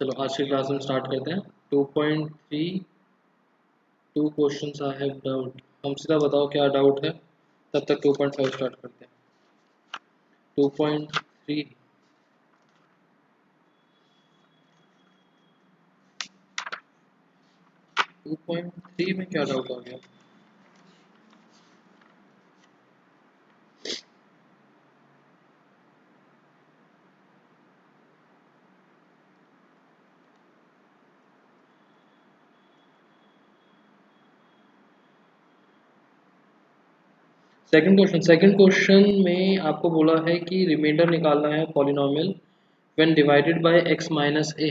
चलो आज की क्लास में स्टार्ट करते हैं। 2.3 two questions I have doubt. हम सीधा बताओ क्या डाउट है, तब तक 2.5 स्टार्ट करते हैं। 2.3 2.3 में क्या डाउट आ गया? सेकंड क्वेश्चन में आपको बोला है कि रिमाइंडर निकालना है polynomial when divided by x minus A.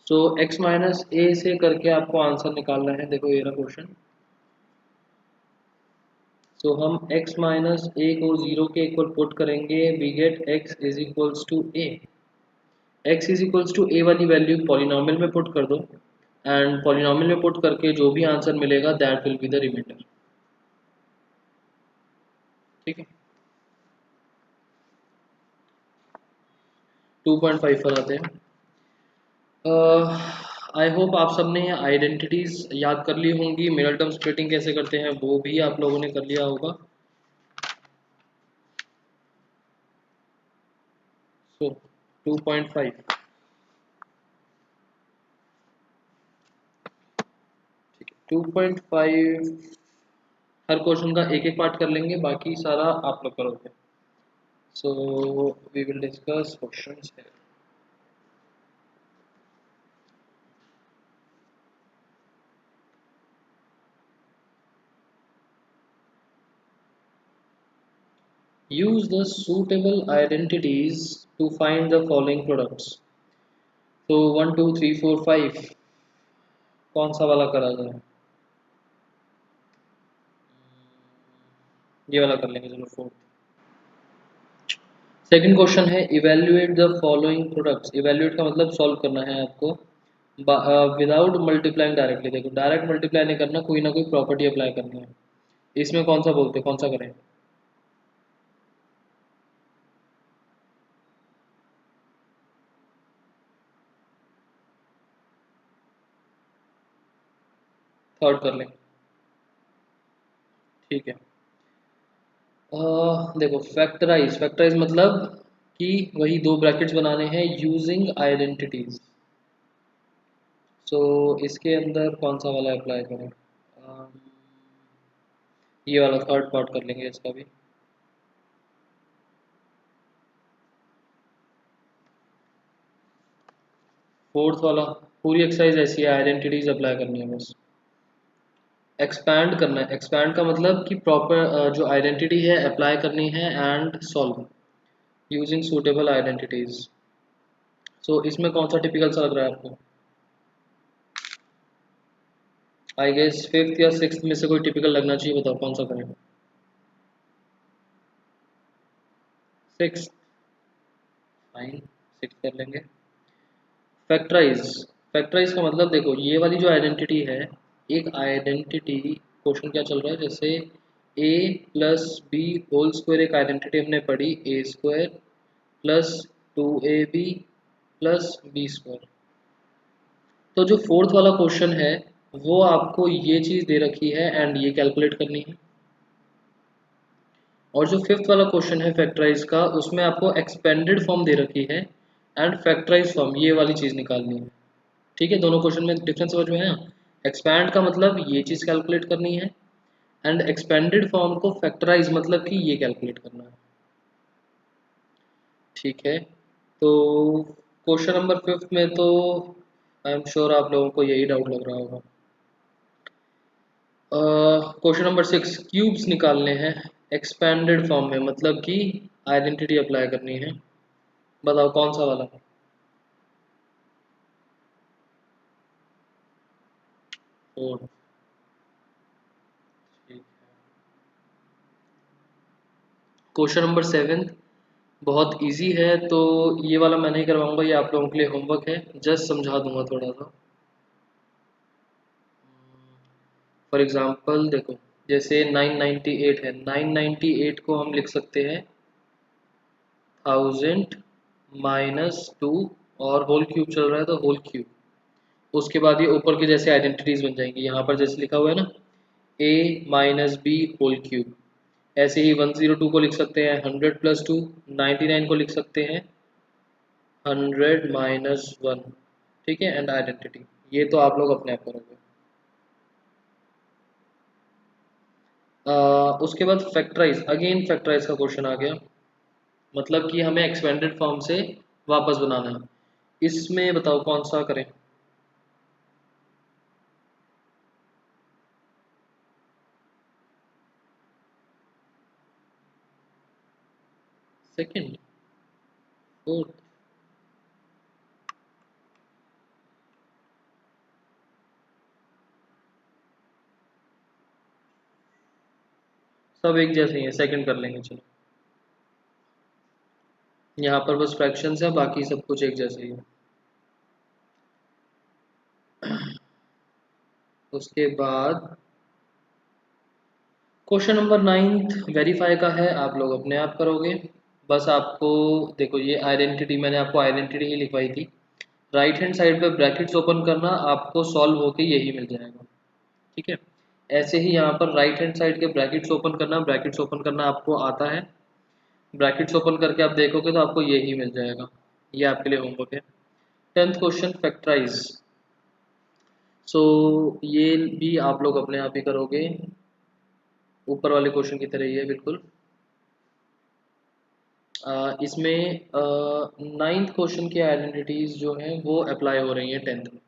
So x minus A से करके आपको आंसर निकालना है। देखो ये रहा क्वेश्चन। सो हम x माइनस ए को 0 के इक्वल पुट करेंगे, we get x is equals to a. x is equals to a वाली वैल्यू पॉलिनोमियल में पुट कर दो एंड पॉलिनोमियल में पुट करके जो भी आंसर मिलेगा that will be the reminder. ठीक है, 2.5 पर आते हैं। आई होप आप सबने आइडेंटिटीज याद कर ली होंगी। मिडल टर्म स्प्लिटिंग कैसे करते हैं वो भी आप लोगों ने कर लिया होगा। सो 2.5 2.5 हर क्वेश्चन का एक एक पार्ट कर लेंगे, बाकी सारा आप लोग करोगे। So we will discuss questions है। Use the suitable identities to find the following products. तो 1 2 3 4 5 कौन सा वाला करा जाए? ये वाला कर लेंगे, चलो 4। सेकंड क्वेश्चन है evaluate the following products. Evaluate का मतलब सॉल्व करना है आपको विदाउट मल्टीप्लाइंग डायरेक्टली। देखो डायरेक्ट मल्टीप्लाई नहीं करना, कोई ना कोई प्रॉपर्टी अप्लाई करनी है। इसमें कौन सा बोलते हैं, कौन सा करें? थर्ड कर लें, ठीक है। देखो फैक्टराइज, फैक्टराइज मतलब कि वही दो ब्रैकेट्स बनाने हैं यूजिंग आइडेंटिटीज। सो इसके अंदर कौन सा वाला अप्लाई करें? अम, ये वाला थर्ड पार्ट कर लेंगे इसका भी। फोर्थ वाला पूरी एक्सरसाइज ऐसी है, आइडेंटिटीज अप्लाई करनी है बस। एक्सपैंड करना है, एक्सपैंड का मतलब कि प्रॉपर जो आइडेंटिटी है अप्लाई करनी है and solve using suitable identities. So इसमें कौन सा टिपिकल सा लग रहा है आपको? आई गेस फिफ्थ या सिक्स्थ में से कोई टिपिकल लगना चाहिए, बताओ कौन सा करें? सिक्स, फाइन, सिक्स कर लेंगे। फैक्टराइज, फैक्टराइज का मतलब देखो ये वाली जो आइडेंटिटी है, एक आइडेंटिटी क्वेश्चन क्या चल रहा है, जैसे a plus B whole square एक आइडेंटिटी हमने पढ़ी, a square plus 2ab plus B square. तो जो फोर्थ वाला क्वेश्चन है वो आपको ये चीज़ दे रखी है एंड ये कैलकुलेट करनी है। और जो फिफ्थ वाला क्वेश्चन है फैक्टराइज का, उसमें आपको एक्सपेंडेड फॉर्म दे रखी है एंड फैक्टराइज फॉर्म, ये वाली चीज़ निकालनी है। ठीक है, दोनों क्वेश्चन में डिफरेंस समझ में आया? एक्सपैंड का मतलब ये चीज़ कैलकुलेट करनी है एंड एक्सपेंडेड फॉर्म को फैक्टराइज मतलब कि ये कैलकुलेट करना है। ठीक है, तो क्वेश्चन नंबर फिफ्थ में तो आई एम श्योर आप लोगों को यही डाउट लग रहा होगा। क्वेश्चन नंबर सिक्स, क्यूब्स निकालने हैं एक्सपेंडेड फॉर्म में, मतलब कि आइडेंटिटी अप्लाई करनी है। बताओ कौन सा वाला? फोर, ठीक है। क्वेश्चन नंबर सेवन बहुत इजी है, तो ये वाला मैं नहीं करवाऊंगा, ये आप लोगों के लिए होमवर्क है, जस्ट समझा दूंगा थोड़ा सा। फॉर एग्जांपल देखो, जैसे 998 है, 998 को हम लिख सकते हैं 1000 माइनस 2 और होल क्यूब चल रहा है तो होल क्यूब। उसके बाद ये ऊपर की जैसे आइडेंटिटीज बन जाएंगी, यहाँ पर जैसे लिखा हुआ है ना a-b होल क्यूब, ऐसे ही 102 को लिख सकते हैं 100+2, 99 को लिख सकते हैं 100-1, ठीक है, एंड आइडेंटिटी। ये तो आप लोग अपने आप करोगे। उसके बाद फैक्टराइज, अगेन फैक्टराइज का क्वेश्चन आ गया, मतलब कि हमें एक्सपेंडेड फॉर्म से वापस बनाना है। इसमें बताओ कौन सा करें। सेकंड, फोर्थ, सब एक जैसे ही है, सेकंड कर लेंगे चलो। यहाँ पर बस फ्रैक्शंस है, बाकी सब कुछ एक जैसे ही है। उसके बाद क्वेश्चन नंबर 9 वेरीफाई का है, आप लोग अपने आप करोगे। बस आपको देखो, ये आइडेंटिटी मैंने आपको आइडेंटिटी ही लिखवाई थी, राइट हैंड साइड पे ब्रैकेट्स ओपन करना, आपको सॉल्व होके यही मिल जाएगा, ठीक है। ऐसे ही यहाँ पर राइट हैंड साइड के ब्रैकेट्स ओपन करना, ब्रैकेट्स ओपन करना आपको आता है, ब्रैकेट्स ओपन करके आप देखोगे तो आपको यही मिल जाएगा। ये आपके लिए होमवर्क है। 10th question factorise. सो ये भी आप लोग अपने आप ही करोगे, ऊपर वाले क्वेश्चन की तरह ही है बिल्कुल। इसमें 9th क्वेश्चन की आइडेंटिटीज जो हैं वो अप्लाई हो रही हैं 10th में,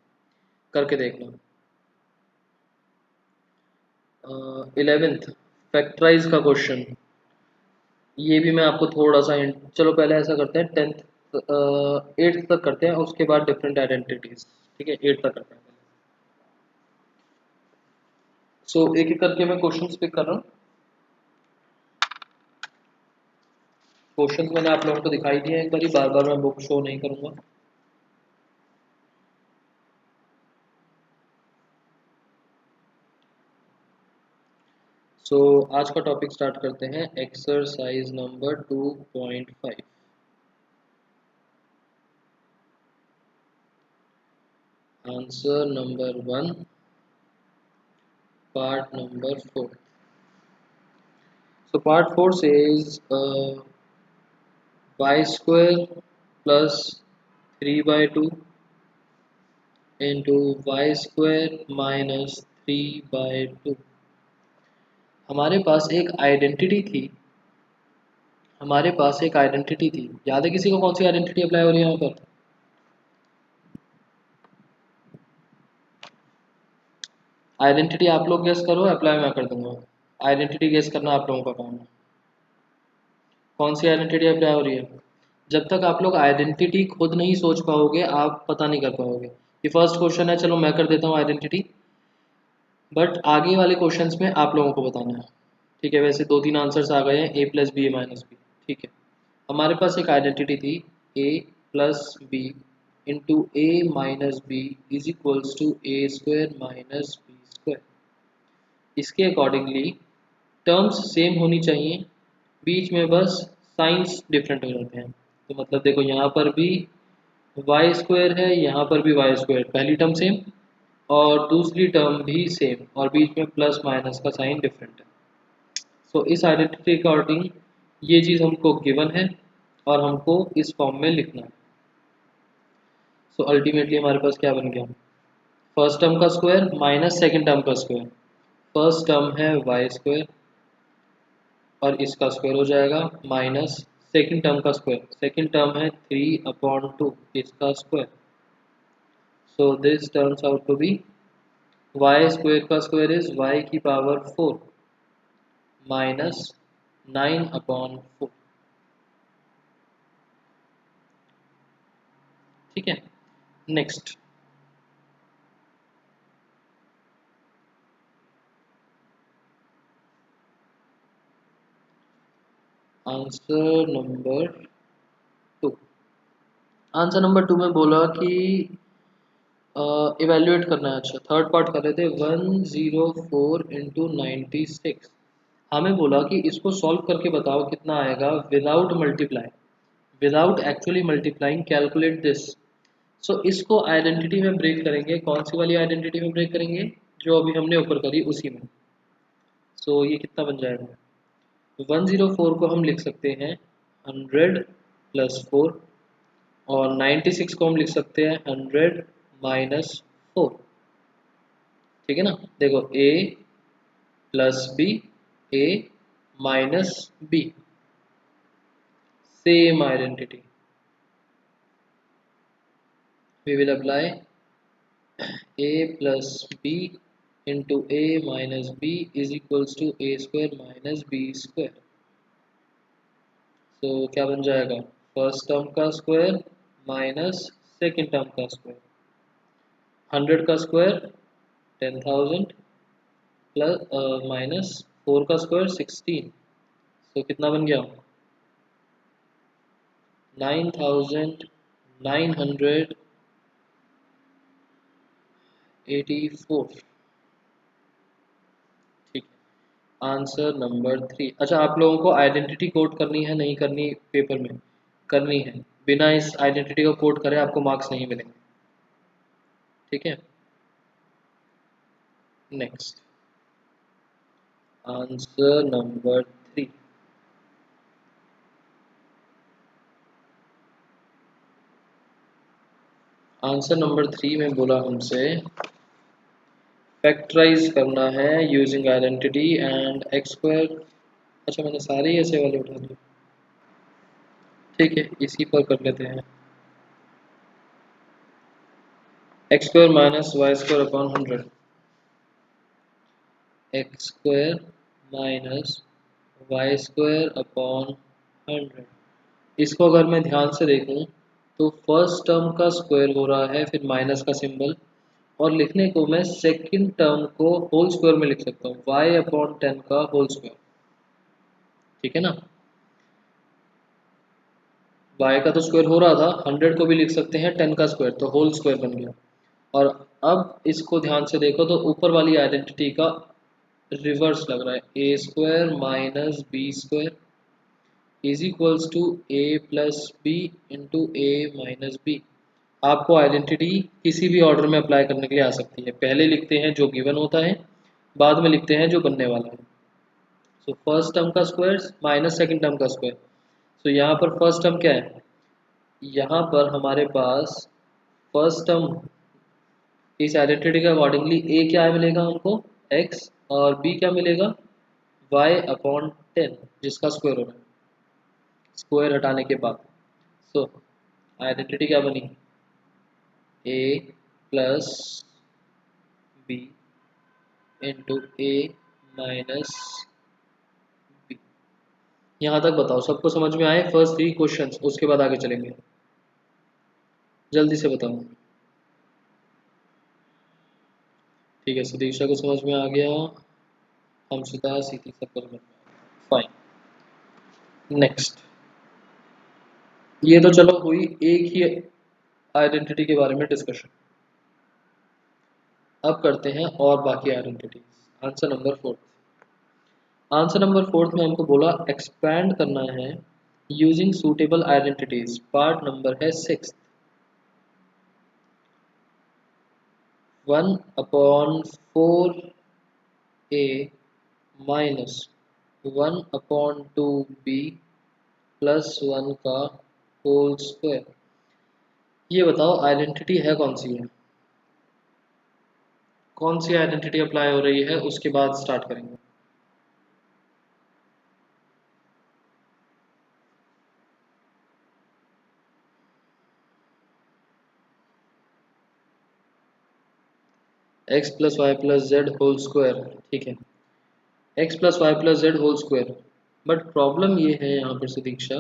करके देखना। 11th फैक्टराइज का क्वेश्चन, ये भी मैं आपको थोड़ा सा हिंट, चलो पहले ऐसा करते हैं 10th 8th तक करते हैं, उसके बाद डिफरेंट आइडेंटिटीज, ठीक है 8th तक करते हैं। सो एक एक करके मैं क्वेश्चंस पिक कर रहा हूँ। क्वेश्चंस मैंने आप लोगों को दिखाई दिए एक बार, बार बार मैं बुक शो नहीं करूँगा। सो आज का टॉपिक स्टार्ट करते हैं, exercise number 2.5। Answer number 1, part number 4। So part 4 says y square plus 3 by 2 into y square minus 3 by 2। हमारे पास एक आइडेंटिटी थी, हमारे पास एक आइडेंटिटी थी, याद है किसी को कौन सी आइडेंटिटी अप्लाई हो रही है यहाँ पर? आइडेंटिटी आप लोग गेस करो, अप्लाई मैं कर दूंगा। आइडेंटिटी गेस करना आप लोगों का काम है। कौन सी आइडेंटिटी अप्लाई हो रही है? जब तक आप लोग आइडेंटिटी खुद नहीं सोच पाओगे आप पता नहीं कर पाओगे। ये फर्स्ट क्वेश्चन है, चलो मैं कर देता हूँ आइडेंटिटी, बट आगे वाले क्वेश्चंस में आप लोगों को बताना है, ठीक है। वैसे 2-3 आंसर्स आ गए हैं, a plus B A minus B, ठीक है। हमारे पास एक आइडेंटिटी थी a plus B into A minus B is equals to A square minus B square. इसके अकॉर्डिंगली टर्म्स सेम होनी चाहिए, बीच में बस साइंस डिफरेंट हो जाते हैं। तो मतलब देखो यहाँ पर भी वाई स्क्वायर है, यहाँ पर भी वाई स्क्वायर, पहली टर्म सेम और दूसरी टर्म भी सेम, और बीच में प्लस माइनस का साइन डिफरेंट है। सो इस आइडेंटिटी के अकॉर्डिंग ये चीज़ हमको गिवन है और हमको इस फॉर्म में लिखना है। सो अल्टीमेटली हमारे पास क्या बन गया, फर्स्ट टर्म का स्क्वायर माइनस सेकेंड टर्म का स्क्वायर। फर्स्ट टर्म है वाई स्क्वायर और इसका स्क्वायर हो जाएगा माइनस सेकेंड टर्म का स्क्वायर, सेकेंड टर्म है 3/2 इसका square. So this terms out to be Y square का स्क्वायर इज वाई की पावर 4 माइनस 9/4, ठीक है। Next answer number 2। Answer number 2 में बोला कि इवेल्युएट करना है। अच्छा थर्ड पार्ट कर रहे थे, 104 × 96। हमें बोला कि इसको सॉल्व करके बताओ कितना आएगा without multiply, without actually multiplying calculate this. So इसको आइडेंटिटी में ब्रेक करेंगे, कौन सी वाली आइडेंटिटी में ब्रेक करेंगे, जो अभी हमने ऊपर करी उसी में। सो ये कितना बन जाएगा, 104 को हम लिख सकते हैं 100 प्लस 4, और 96 को हम लिख सकते हैं 100 माइनस 4। ठीक है ना, देखो a plus B, a minus B, same identity. We will apply a plus b into a minus b is equals to a square minus b square। तो क्या बन जाएगा, फर्स्ट टर्म का स्क्वायर माइनस सेकेंड टर्म का square, 100 का square 10,000 plus minus 4 का square 16। तो कितना बन गया, 9,984। ठीक है, आंसर नंबर 3। अच्छा, आप लोगों को आइडेंटिटी कोड करनी है नहीं करनी पेपर में, करनी है, बिना इस आइडेंटिटी को कोड करे आपको मार्क्स नहीं मिलेंगे। ठीक है, next answer number 3। Answer number 3 में बोला हमसे फैक्टराइज करना है using identity and x square. अच्छा, मैंने सारे ही ऐसे वाले उठा लिए। ठीक है, इसी पर कर लेते हैं, X square minus Y square upon 100, X square minus Y square upon 100। इसको अगर मैं ध्यान से देखूं तो फर्स्ट टर्म का स्क्वायर हो रहा है, फिर माइनस का सिंबल, और लिखने को मैं सेकंड टर्म को होल स्क्वायर में लिख सकता हूँ, y अपॉन 10 का होल स्क्वायर। ठीक है ना, y का तो स्क्वायर हो रहा था, 100 को भी लिख सकते हैं 10 का स्क्वायर, तो होल स्क्वायर बन गया। और अब इसको ध्यान से देखो तो ऊपर वाली आइडेंटिटी का रिवर्स लग रहा है, a square minus B square is equals to a plus B into A minus b. आपको आइडेंटिटी किसी भी ऑर्डर में अप्लाई करने के लिए आ सकती है, पहले लिखते हैं जो गिवन होता है, बाद में लिखते हैं जो बनने वाला है। सो फर्स्ट टर्म का स्क्वायर माइनस सेकंड टर्म का स्क्वायर। सो यहाँ पर फर्स्ट टर्म क्या है, यहाँ पर हमारे पास फर्स्ट टर्म, इस आइडेंटिटी के अकॉर्डिंगली ए क्या मिलेगा हमको, एक्स, और बी क्या मिलेगा, वाई अपॉन 10, जिसका स्क्वायर हो रहा है स्क्वायर हटाने के बाद। सो आइडेंटिटी क्या बनी, ए प्लस बी इंटू ए माइनस बी। यहाँ तक बताओ सबको समझ में आए फर्स्ट 3 क्वेश्चंस, उसके बाद आगे चलेंगे, जल्दी से बताओ। ठीक है, सदीक्षा को समझ में आ गया, हम सीधा सीधी सब कर, फाइन। नेक्स्ट, ये तो चलो हुई एक ही आइडेंटिटी के बारे में डिस्कशन। अब करते हैं और बाकी identity. Answer number 4, answer number 4 में हमको बोला एक्सपैंड करना है using suitable identities, part number है 6। 1 अपॉन 4 ए माइनस 1 अपॉन 2 बी प्लस 1 का होल स्क्वायर। ये बताओ आइडेंटिटी है कौन सी है, कौन सी आइडेंटिटी अप्लाई हो रही है, उसके बाद स्टार्ट करेंगे। X plus Y plus Z whole square. ठीक है, X plus Y plus Z whole square, but problem ये है यहाँ पर सुदीक्षा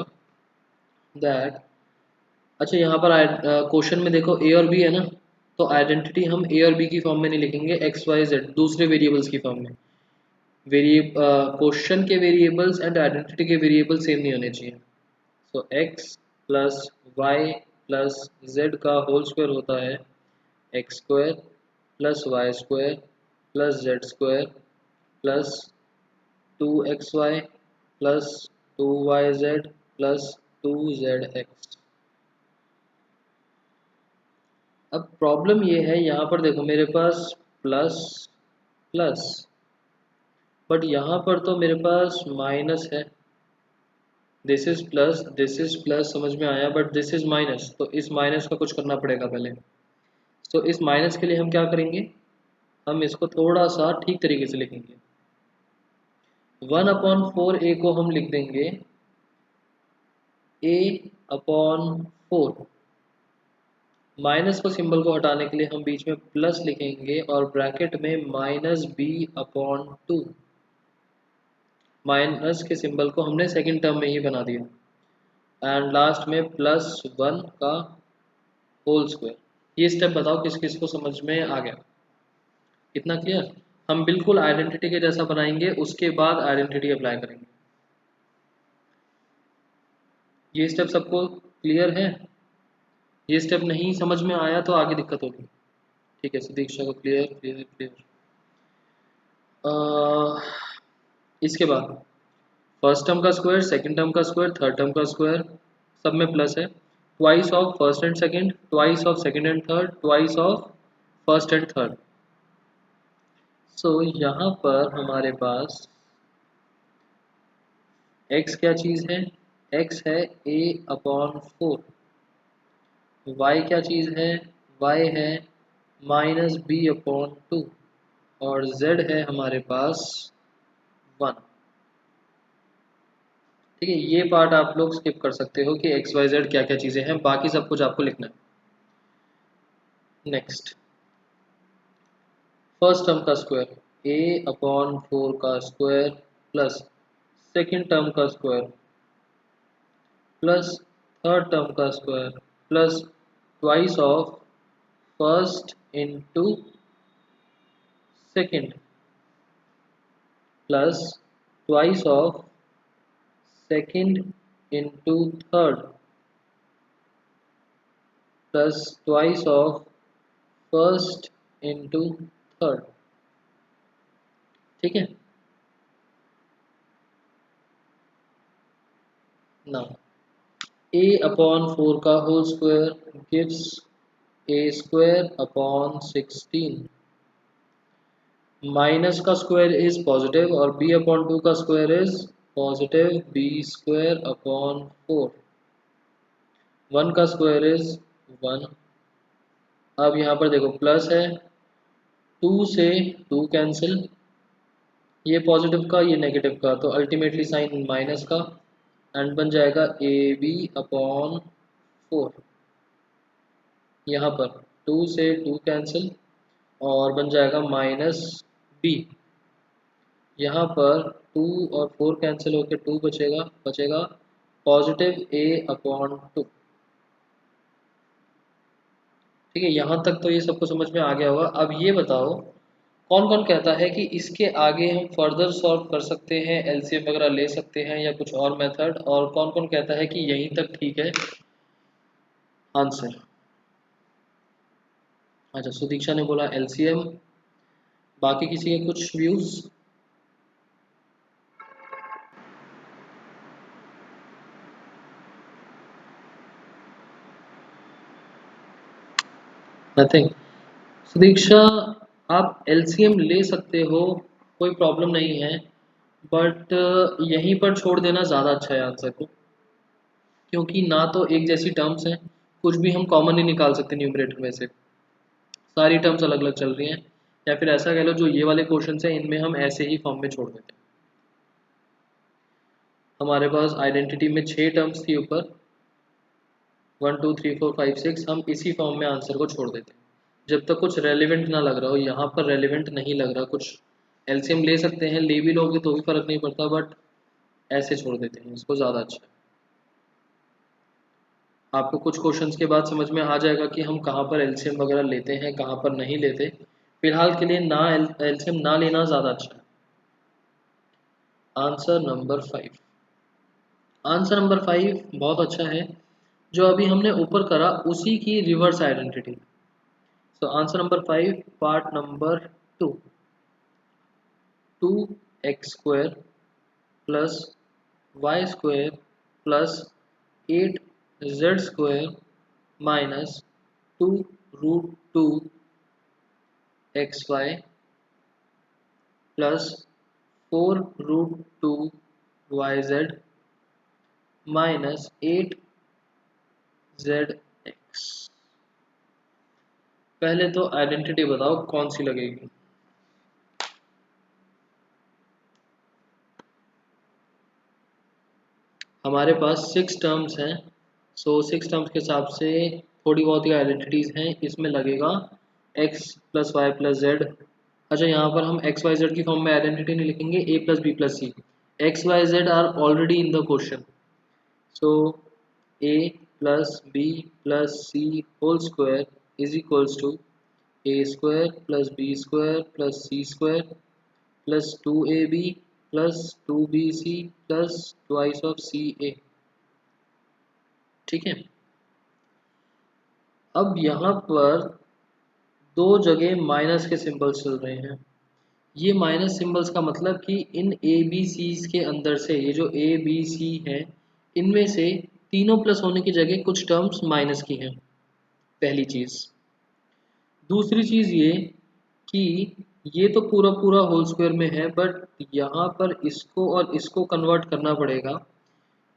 दैट, अच्छा यहाँ पर क्वेश्चन में देखो ए और बी है ना, तो आइडेंटिटी हम ए और बी की फॉर्म में नहीं लिखेंगे, एक्स वाई जेड दूसरे वेरिएबल्स की फॉर्म में। क्वेश्चन के वेरिएबल्स एंड आइडेंटिटी के वेरिएबल सेम नहीं होने चाहिए। So x plus Y plus z का होल स्क्वायर होता है x square plus y square plus z square plus 2xy plus 2yz plus 2zx। अब प्रॉब्लम ये है, यहाँ पर देखो मेरे पास प्लस प्लस, बट यहाँ पर तो मेरे पास माइनस है। दिस इज प्लस समझ में आया, बट दिस इज माइनस, तो इस माइनस का कुछ करना पड़ेगा पहले। तो इस माइनस के लिए हम क्या करेंगे, हम इसको थोड़ा सा ठीक तरीके से लिखेंगे। 1/4 ए को हम लिख देंगे a/4। माइनस को सिंबल को हटाने के लिए हम बीच में प्लस लिखेंगे और ब्रैकेट में -b/2। माइनस के सिंबल को हमने सेकंड टर्म में ही बना दिया एंड लास्ट में +1 का होल स्क्वायर। ये स्टेप बताओ किस किस को समझ में आ गया, कितना क्लियर। हम बिल्कुल आइडेंटिटी के जैसा बनाएंगे, उसके बाद आइडेंटिटी अप्लाई करेंगे। ये स्टेप सबको क्लियर है? ये स्टेप नहीं समझ में आया तो आगे दिक्कत होगी। ठीक है, सुदीक्षा को क्लियर क्लियर क्लियर। इसके बाद फर्स्ट टर्म का स्क्वायर, सेकंड टर्म का स्क्वायर, थर्ड टर्म का स्क्वायर, सब में प्लस है। Twice of first and second, twice of second and third, twice of first and third. So यहाँ पर हमारे पास x क्या चीज़ है, x है a/4, y क्या चीज़ है, y है -b/2 और z है हमारे पास 1। ठीक है, ये पार्ट आप लोग स्किप कर सकते हो कि एक्स वाई जेड क्या क्या चीज़ें हैं, बाकी सब कुछ आपको लिखना है। नेक्स्ट, फर्स्ट टर्म का स्क्वायर a/4 का स्क्वायर प्लस सेकंड टर्म का स्क्वायर प्लस थर्ड टर्म का square plus twice of first into second plus twice of second into third plus twice of first into third. ठीक है ना, a/4 का whole square gives a² / 16। Minus का square is positive और b/2 का square is positive b²/4। 1 का square is 1। अब यहाँ पर देखो प्लस है, 2 से 2 कैंसिल, ये पॉजिटिव का ये नेगेटिव का, तो अल्टीमेटली साइन माइनस का एंड बन जाएगा ab/4। यहाँ पर 2 से 2 कैंसिल और बन जाएगा -b। यहाँ पर 2 और 4 कैंसिल होकर 2 बचेगा पॉजिटिव a/2। ठीक है, यहाँ तक तो ये सबको समझ में आ गया होगा। अब ये बताओ कौन कौन कहता है कि इसके आगे हम फर्दर सॉल्व कर सकते हैं, एलसीएम वगैरह ले सकते हैं या कुछ और मेथड, और कौन कौन कहता है कि यहीं तक ठीक है आंसर। अच्छा, सुदीक्षा ने बोला एलसीएम, बाकी किसी के कुछ व्यूज? नथिंग। सुदीक्षा, आप एलसीएम ले सकते हो, कोई प्रॉब्लम नहीं है, बट यहीं पर छोड़ देना ज़्यादा अच्छा है आंसर को, क्योंकि ना तो एक जैसी टर्म्स हैं, कुछ भी हम कॉमन नहीं निकाल सकते न्यूमरेटर में से, सारी टर्म्स अलग अलग चल रही हैं। या फिर ऐसा कह लो जो ये वाले क्वेश्चन हैं इनमें हम ऐसे ही फॉर्म में छोड़ देते हैं। हमारे पास आइडेंटिटी में 6 टर्म्स थी ऊपर, 1 2 3 4 5 6, हम इसी फॉर्म में आंसर को छोड़ देते हैं जब तक कुछ रेलिवेंट ना लग रहा हो। यहाँ पर रेलिवेंट नहीं लग रहा कुछ, एलसीएम ले सकते हैं, ले भी लोगे तो भी फर्क नहीं पड़ता, बट ऐसे छोड़ देते हैं इसको, ज़्यादा अच्छा है। आपको कुछ क्वेश्चंस के बाद समझ में आ जाएगा कि हम कहाँ पर एलसीएम वगैरह लेते हैं, कहाँ पर नहीं लेते। फिलहाल के लिए ना एलसीएम ना लेना ज़्यादा अच्छा है। आंसर नंबर 5, आंसर नंबर 5 बहुत अच्छा है। जो अभी हमने ऊपर करा उसी की reverse identity. So answer number 5 part number 2, 2x² plus y² plus 8z² minus two root two X Y plus 4 root two Y Z minus 8 Z X. पहले तो आइडेंटिटी बताओ कौन सी लगेगी। हमारे पास 6 टर्म्स हैं, सो 6 टर्म्स के हिसाब से थोड़ी बहुत ही आइडेंटिटीज हैं। इसमें लगेगा x plus Y plus Z. अच्छा, यहाँ पर हम एक्स वाई जेड की फॉर्म में आइडेंटिटी नहीं लिखेंगे, a plus B plus C. X Y Z are already in the question, so a plus B plus C whole square is equals to a square plus B square plus C square plus 2ab plus 2bc plus twice of ca। ठीक है। अब यहाँ पर दो जगह minus के symbols चल रहे हैं। ये माइनस सिंबल्स का मतलब कि इन ए बी सी के अंदर से ये जो ए बी सी है, इनमें से तीनों प्लस होने की जगह कुछ टर्म्स माइनस की हैं, पहली चीज़। दूसरी चीज़ ये कि ये तो पूरा पूरा होल स्क्वायर में है, बट यहाँ पर इसको और इसको कन्वर्ट करना पड़ेगा,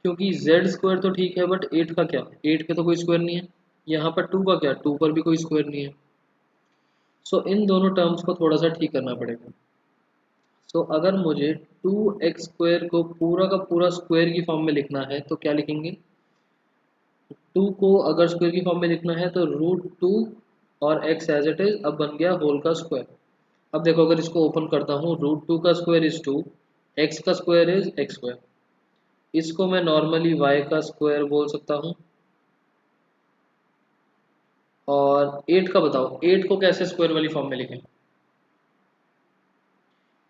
क्योंकि जेड स्क्वायर तो ठीक है बट 8 का क्या, 8 पे तो कोई स्क्वायर नहीं है। यहाँ पर 2 का क्या, 2 पर भी कोई स्क्वायर नहीं है। सो इन दोनों टर्म्स को थोड़ा सा ठीक करना पड़ेगा। सो अगर मुझे 2x स्क्वायर को पूरा का पूरा स्क्वायर की फॉर्म में लिखना है तो क्या लिखेंगे। 2 को अगर स्क्वायर की फॉर्म में लिखना है तो √2 और x एज इट इज अब बन गया होल का स्क्वायर। अब देखो, अगर इसको ओपन करता हूँ, √2 का स्क्वायर इज 2, x का स्क्वायर इज x स्क्वायर। इसको मैं नॉर्मली y का स्क्वायर बोल सकता हूँ। और 8 का बताओ, 8 को कैसे स्क्वायर वाली फॉर्म में लिखें,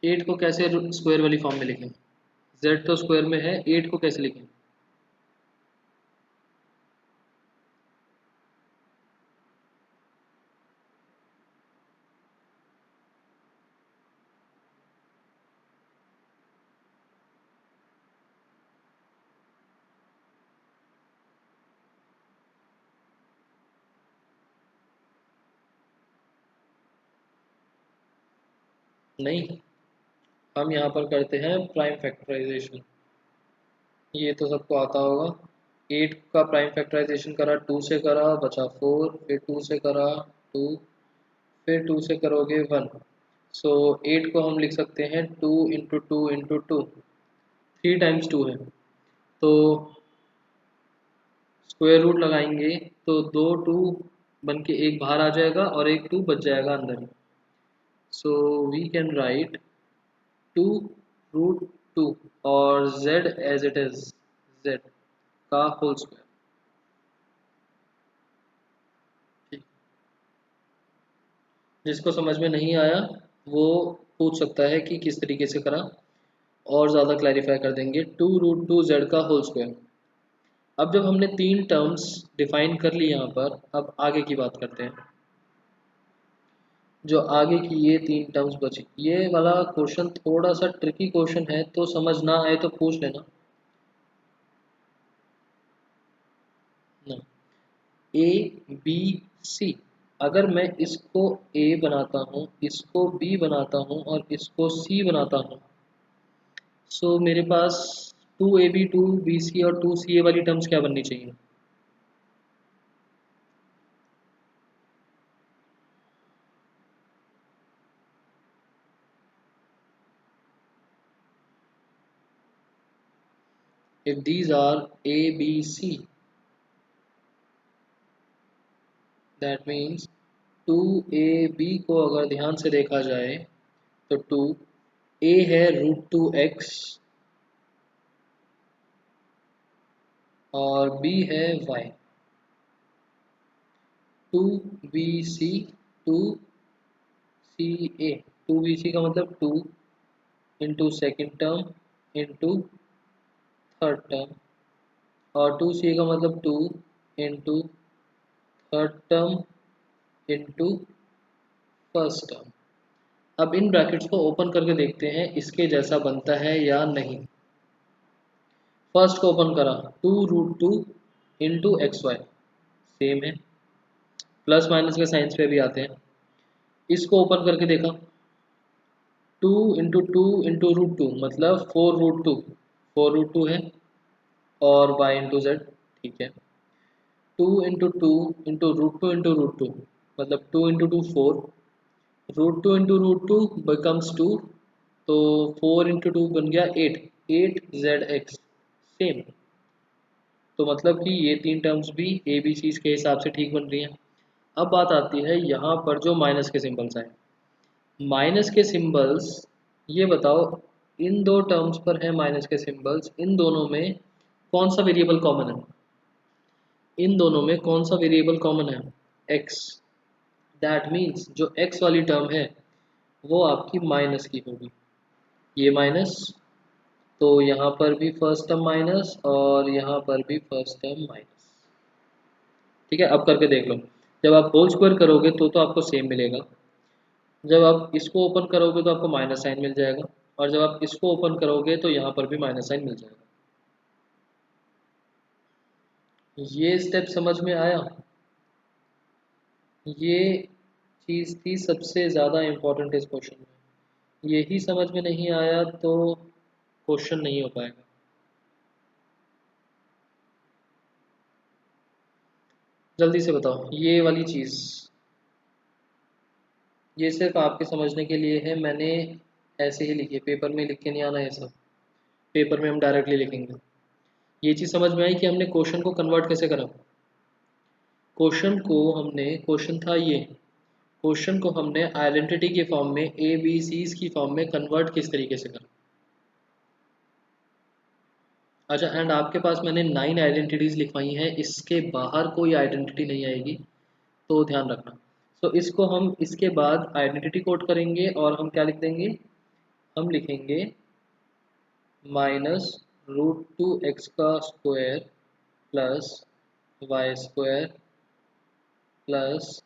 8 को कैसे स्क्वायर वाली फॉर्म में लिखें। z तो स्क्वायर में है, 8 को कैसे लिखें। नहीं, हम यहाँ पर करते हैं प्राइम फैक्टराइजेशन। ये तो सबको आता होगा। 8 का प्राइम फैक्टराइजेशन करा, 2 से करा बचा 4, फिर 2 से करा 2, फिर 2 से करोगे 1। सो 8 को हम लिख सकते हैं 2 into two into two, 3 times 2 है, तो स्क्वायर रूट लगाएंगे तो 2 2 बन के एक बाहर आ जाएगा और एक 2 बच जाएगा अंदर। सो वी कैन राइट 2√2 और z as it is, z का होल स्क्वायर। ठीक, जिसको समझ में नहीं आया वो पूछ सकता है कि किस तरीके से करा, और ज़्यादा क्लैरिफाई कर देंगे। 2√2 z का होल स्क्वायर। अब जब हमने तीन टर्म्स डिफाइन कर ली यहाँ पर, अब आगे की बात करते हैं। जो आगे की ये तीन टर्म्स बची, ये वाला क्वेश्चन थोड़ा सा ट्रिकी क्वेश्चन है, तो समझ ना आए तो पूछ लेना ना। ए बी सी, अगर मैं इसको ए बनाता हूँ, इसको बी बनाता हूँ और इसको सी बनाता हूँ, सो मेरे पास 2ab 2bc और 2ca वाली टर्म्स क्या बननी चाहिए। If these are a b c, that means 2ab को अगर ध्यान से देखा जाए तो 2a है √2x और b है y। 2bc 2ca, 2bc का मतलब 2 into second term into third term, और 2ca का मतलब 2 into third term into first term. अब इन ब्रैकेट्स को ओपन करके देखते हैं इसके जैसा बनता है या नहीं। फर्स्ट को ओपन करा, 2√2 इंटू एक्स वाई सेम है, प्लस माइनस के साइंस पे भी आते हैं। इसको ओपन करके देखा, 2 × 2 × √2 मतलब 4√2, 4√2 है, और y इंटू जेड, ठीक है। 2 × 2 × √2 मतलब 2 × 2 4, √2 × √2 becomes 2, तो 4 × 2 बन गया 8, 8zx सेम। तो मतलब कि ये तीन टर्म्स भी ए बी सी के हिसाब से ठीक बन रही हैं। अब बात आती है यहाँ पर जो माइनस के सिंबल्स आए, माइनस के सिंबल्स, ये बताओ इन दो टर्म्स पर है माइनस के सिंबल्स, इन दोनों में कौन सा वेरिएबल कॉमन है? इन दोनों में कौन सा वेरिएबल कॉमन है? x। दैट मीन्स जो x वाली टर्म है वो आपकी माइनस की होगी, ये माइनस, तो यहाँ पर भी फर्स्ट टर्म माइनस और यहाँ पर भी फर्स्ट टर्म माइनस। ठीक है, अब करके देख लो, जब आप होल स्क्वायर करोगे तो आपको सेम मिलेगा, जब आप इसको ओपन करोगे तो आपको माइनस साइन मिल जाएगा, और जब आप इसको ओपन करोगे तो यहाँ पर भी माइनस साइन मिल जाएगा। ये स्टेप समझ में आया? ये चीज़ थी सबसे ज़्यादा इम्पोर्टेंट इस क्वेश्चन में, यही समझ में नहीं आया तो क्वेश्चन नहीं हो पाएगा। जल्दी से बताओ, ये वाली चीज़, ये सिर्फ आपके समझने के लिए है, मैंने ऐसे ही लिखी है, पेपर में लिख के नहीं आना है सब, पेपर में हम डायरेक्टली लिखेंगे। ये चीज़ समझ में आई कि हमने क्वेश्चन को कन्वर्ट कैसे करा। क्वेश्चन को हमने, क्वेश्चन था ये, क्वेश्चन को हमने आइडेंटिटी के फॉर्म में, ए बी सीज की फॉर्म में कन्वर्ट किस तरीके से करा। अच्छा, एंड आपके पास मैंने 9 आइडेंटिटीज़ लिखवाई हैं, इसके बाहर कोई आइडेंटिटी नहीं आएगी, तो ध्यान रखना। तो इसको हम इसके बाद आइडेंटिटी कोड करेंगे और हम क्या लिख देंगे, हम लिखेंगे -√2x² plus y² plus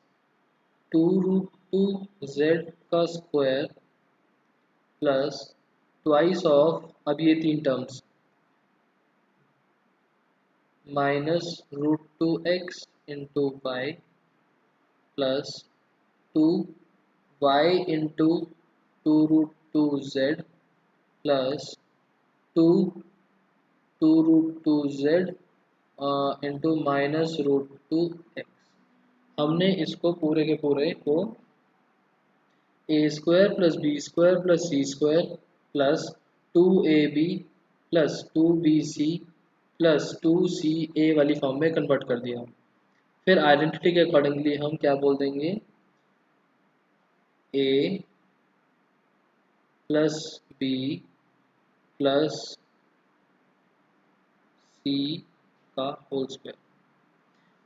2√2z² plus twice of, अब ये तीन terms, -√2x into Y plus 2y into 2√2z plus 2√2z into -√2x। हमने इसको पूरे के पूरे को a² plus b² plus c² plus 2ab plus 2bc plus 2ca वाली फॉर्म में कन्वर्ट कर दिया। फिर आइडेंटिटी के अकॉर्डिंगली हम क्या बोल देंगे, a plus b plus c का होल स्क्वायर।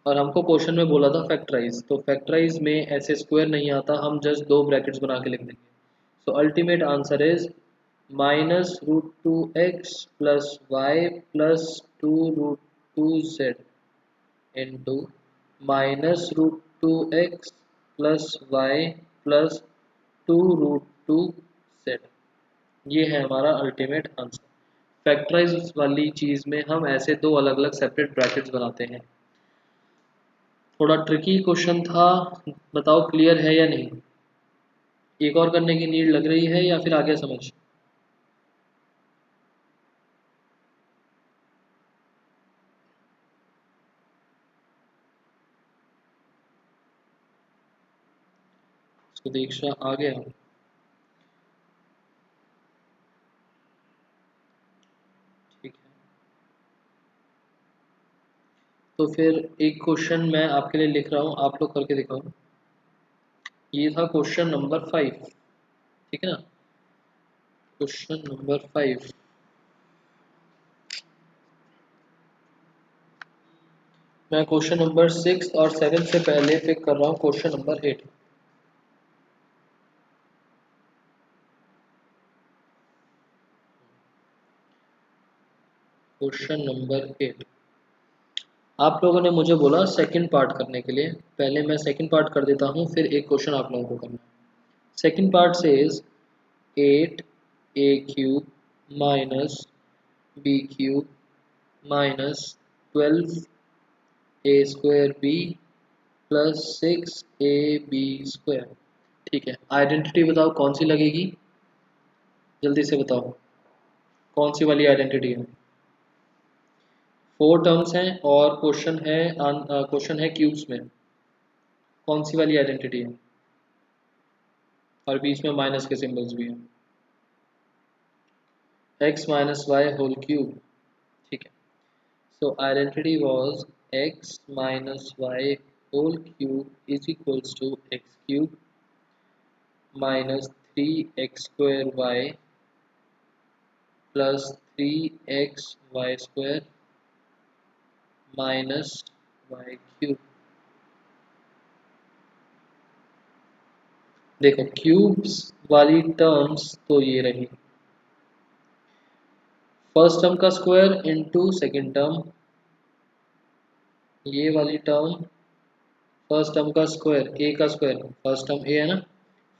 और हमको क्वेश्चन में बोला था फैक्टराइज, तो फैक्टराइज में ऐसे स्क्वायर नहीं आता, हम जस्ट दो ब्रैकेट्स बना के लिख देंगे। So ultimate answer is -√2x plus Y plus 2√2z into -√2x plus Y plus 2√2z। ये है हमारा अल्टीमेट आंसर। फैक्टराइज वाली चीज़ में हम ऐसे दो अलग अलग सेपरेट ब्रैकेट्स बनाते हैं। थोड़ा ट्रिकी क्वेश्चन था, बताओ क्लियर है या नहीं, एक और करने की नीड लग रही है या फिर आ गया समझ? सुदीक्षा आ गया? ठीक है, तो फिर एक क्वेश्चन मैं आपके लिए लिख रहा हूँ, आप लोग करके दिखाओ। ये था क्वेश्चन नंबर 5, ठीक है ना, क्वेश्चन नंबर 5। मैं क्वेश्चन नंबर 6 और 7 से पहले पिक कर रहा हूँ क्वेश्चन नंबर 8। क्वेश्चन नंबर 8, आप लोगों ने मुझे बोला सेकंड पार्ट करने के लिए, पहले मैं सेकंड पार्ट कर देता हूँ, फिर एक क्वेश्चन आप लोगों को करना है। सेकंड पार्ट से 8a³ minus b³ minus 12a² b plus 6ab²। ठीक है, आइडेंटिटी बताओ कौन सी लगेगी, जल्दी से बताओ कौन सी वाली आइडेंटिटी है। 4 टर्म्स हैं और क्वेश्चन है क्यूब्स में, कौन सी वाली आइडेंटिटी है, और बीच में माइनस के सिंबल्स भी हैं। x minus Y whole cube. ठीक है, so identity was x minus y whole cube is equals to x cube minus 3x square y plus 3x y square minus y cube। देखो cubes वाली terms तो ये रही, first term का square into second term, ये वाली term first term का square, ए का स्क्वायर, फर्स्ट टर्म ए है ना,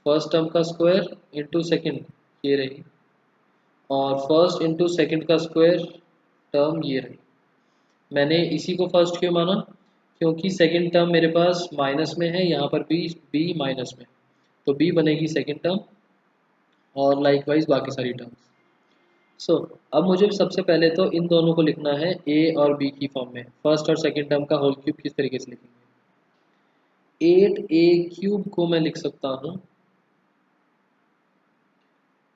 फर्स्ट टर्म का स्क्वायर इनटू सेकंड, ये रही, और फर्स्ट इंटू सेकेंड का स्क्वायर टर्म ये रही। मैंने इसी को फर्स्ट क्यों माना, क्योंकि सेकेंड टर्म मेरे पास माइनस में है, यहाँ पर भी बी माइनस में, तो बी बनेगी सेकेंड टर्म, और लाइकवाइज बाकी सारी टर्म्स। सो अब मुझे सबसे पहले तो इन दोनों को लिखना है ए और बी की फॉर्म में। फर्स्ट और सेकेंड टर्म का होल क्यूब किस तरीके से लिखेंगे, 8a³ को मैं लिख सकता हूँ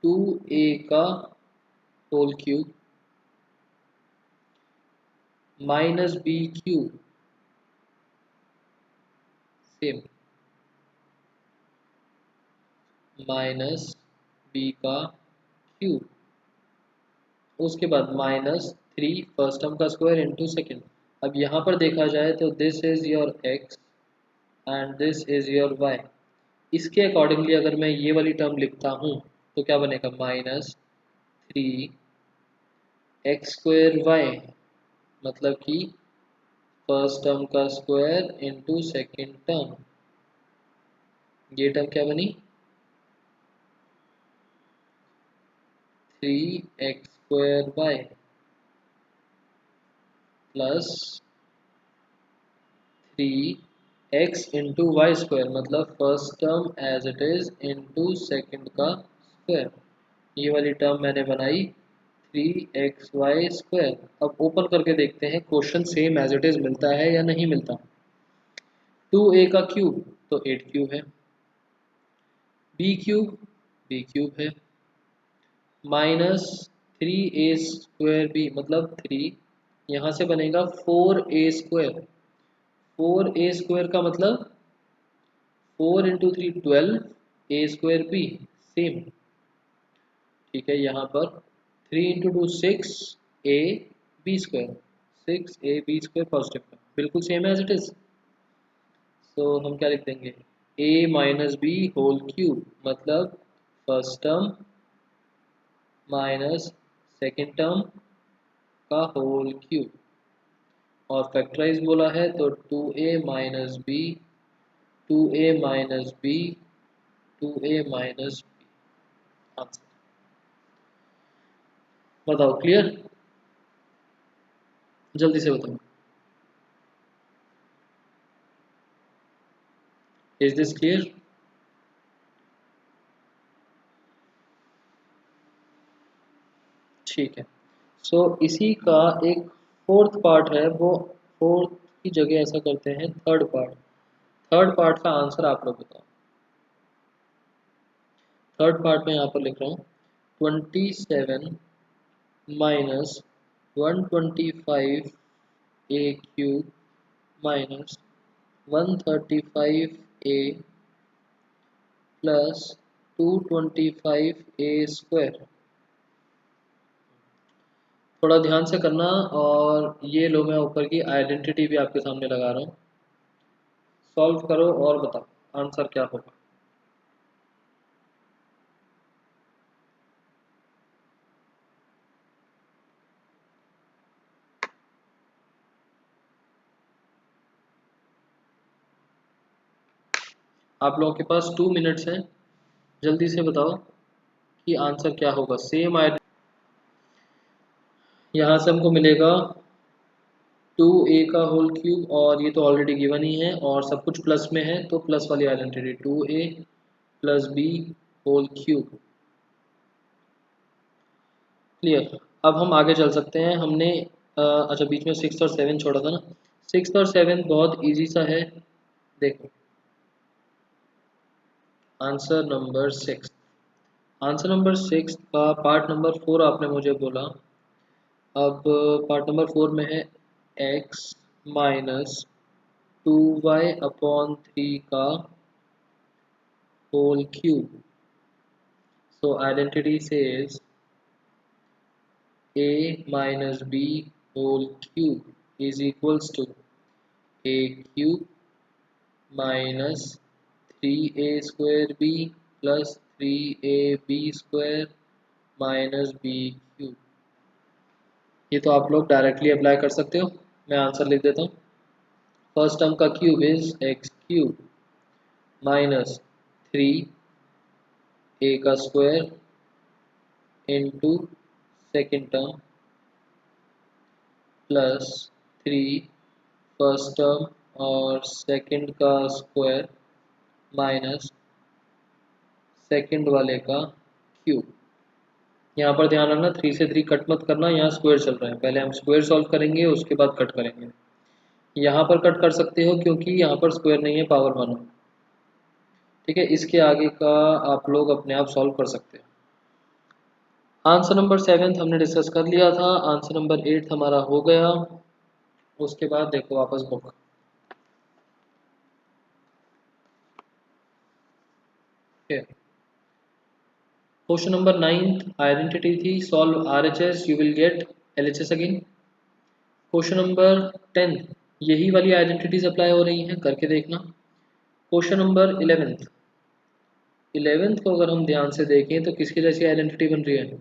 2a का whole cube minus b³ same minus B का क्यूब, उसके बाद -3 फर्स्ट टर्म का स्क्वायर इनटू सेकेंड। अब यहाँ पर देखा जाए तो this is your x and this is your y, इसके अकॉर्डिंगली अगर मैं ये वाली टर्म लिखता हूँ तो क्या बनेगा, -3x² y, मतलब कि फर्स्ट टर्म का स्क्वायर इनटू सेकेंड टर्म, ये टर्म क्या बनी 3x² y plus 3x into y square, मतलब first term as it is into second का स्क्वायर, ये वाली टर्म मैंने बनाई 3xy²। अब ओपन करके देखते हैं question same as it is मिलता है या नहीं मिलता। 2a का क्यूब तो 8 क्यूब है, b³ है, -3a² मतलब 3, यहाँ से बनेगा 4a²। 4a² का मतलब 4 इंटू 3 12 a² सेम। ठीक है, यहाँ पर 3 इंटू 2 6 a b² पॉजिटिव का बिल्कुल सेम है एज इट इज। तो हम क्या लिख देंगे, a minus b whole cube, मतलब first term minus second term का होल क्यूब, और फैक्टराइज बोला है तो 2a minus b 2a minus b 2a minus b. Answer बताओ, क्लियर, जल्दी से बताओ, इज दिस क्लियर। ठीक है, सो इसी का एक फोर्थ पार्ट है, वो फोर्थ की जगह ऐसा करते हैं थर्ड पार्ट। थर्ड पार्ट का आंसर आप लोग बताओ। थर्ड पार्ट में यहाँ पर लिख रहा हूँ 27 minus 125a³ minus 135a plus 225a²। थोड़ा ध्यान से करना, और ये लो मैं ऊपर की आइडेंटिटी भी आपके सामने लगा रहा हूँ, सॉल्व करो और बताओ आंसर क्या होगा। आप लोगों के पास 2 मिनट्स हैं, जल्दी से बताओ कि आंसर क्या होगा। सेम आइडेंटिटी यहाँ से हमको मिलेगा 2a का होल क्यूब, और ये तो ऑलरेडी गिवन ही है और सब कुछ प्लस में है, तो प्लस वाली identity 2a plus B whole cube. Clear. अब हम आगे चल सकते हैं। हमने अच्छा बीच में 6 और 7 छोड़ा था ना। 6 और 7 बहुत इजी सा है। देखो आंसर नंबर 6, आंसर नंबर 6 का पार्ट नंबर 4 आपने मुझे बोला। अब पार्ट नंबर 4 में है x माइनस 2y अपॉन 3 का whole cube. So identity says a minus b whole cube is equals to a cube minus 3a square b plus 3ab square minus b cube। ये तो आप लोग directly apply कर सकते हो। मैं answer लिख देता हूँ। फर्स्ट टर्म का cube is x cube minus 3a का square into second term plus 3 first term और सेकंड का स्क्वायर माइनस सेकंड वाले का क्यूब। यहाँ पर ध्यान रखना 3 से 3 कट मत करना, यहाँ स्क्वायर चल रहा है। पहले हम स्क्वायर सॉल्व करेंगे उसके बाद कट करेंगे। यहाँ पर कट कर सकते हो क्योंकि यहाँ पर स्क्वायर नहीं है, पावर 1 है। ठीक है, इसके आगे का आप लोग अपने आप सॉल्व कर सकते हो। आंसर नंबर 7 हमने डिस्कस कर लिया था। आंसर नंबर 8 हमारा हो गया। उसके बाद देखो वापस बुक। क्वेश्चन नंबर 9 आइडेंटिटी थी solve RHS you will get LHS again. Question number 10 यही वाली आइडेंटिटीज अप्लाई हो रही हैं, करके देखना। क्वेश्चन नंबर 11 को अगर हम ध्यान से देखें तो किसकी जैसी आइडेंटिटी बन रही है?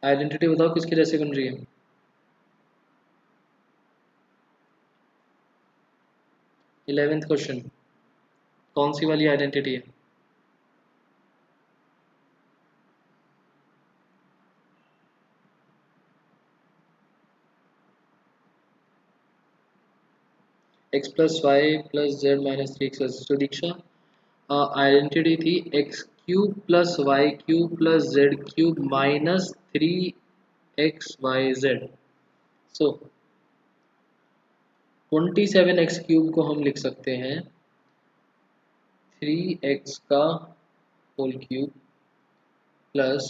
आइडेंटिटी बताओ किसकी जैसी बन रही है? इलेवेंथ क्वेश्चन कौन सी वाली आइडेंटिटी है? X plus Y plus Z minus 3x। तो दीक्षा आइडेंटिटी थी X cube plus Y cube plus Z cube minus 3xyz। So 27x cube को हम लिख सकते हैं 3x का whole cube plus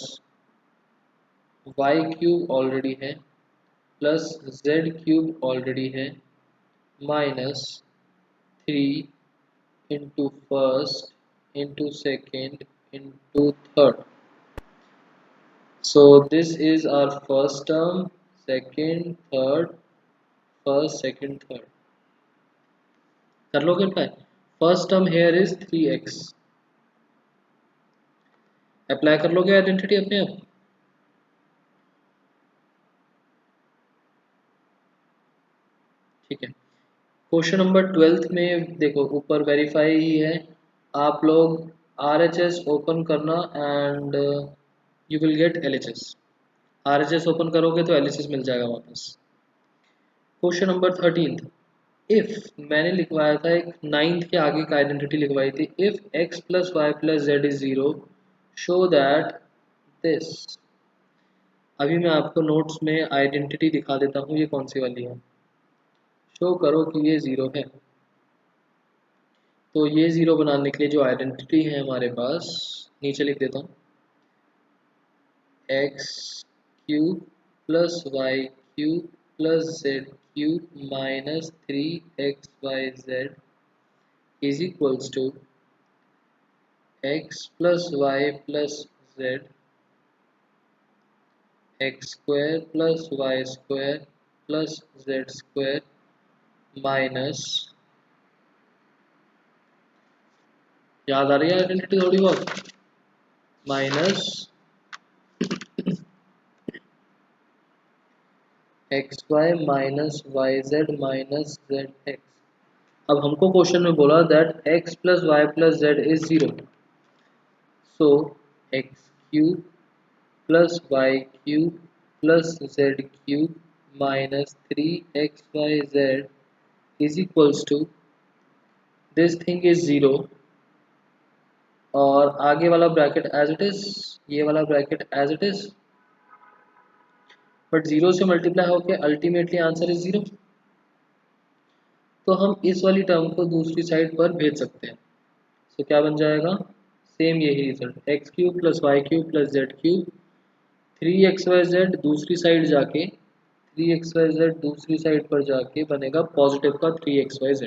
Y cube already है प्लस जेड क्यूब ऑलरेडी है minus 3 into first into second into third। So this is our first term, second, third, first, second, third। कर लोगे apply? First term here is 3x। Apply कर लोगे identity अपने आप? ठीक है। क्वेश्चन नंबर 12 में देखो ऊपर वेरीफाई ही है। आप लोग RHS ओपन करना and you will get LHS। RHS open करोगे तो LHS मिल जाएगा वापस। क्वेश्चन नंबर 13 इफ मैंने लिखवाया था एक 9th के आगे का आइडेंटिटी लिखवाई थी। If x plus Y plus Z is 0 show that this. अभी मैं आपको नोट्स में आइडेंटिटी दिखा देता हूँ ये कौन सी वाली है। शो करो कि ये 0 है। तो ये 0 बनाने के लिए जो आइडेंटिटी है हमारे पास, नीचे लिख देता हूँ x cube plus Y cube plus Z cube minus 3xyz is equals to x plus y plus z x square plus y square plus z square minus, याद आ रही है आइडेंटिटी थोड़ी बहुत, minus x y minus y Z minus z x. अब हमको question में बोला that x plus Y plus Z is 0। So x cube plus Y cube plus z cube minus 3xyz is equals to this thing is 0 और आगे वाला bracket as it is, ये वाला bracket as it is, but 0 से multiply होके ultimately answer is 0। तो हम इस वाली टर्म को दूसरी साइड पर भेज सकते हैं। तो क्या बन जाएगा, सेम यही result, x cube plus Y cube plus Z cube, 3xyz दूसरी साइड जाके, 3xyz दूसरी साइड पर जाके बनेगा पॉजिटिव का 3xyz।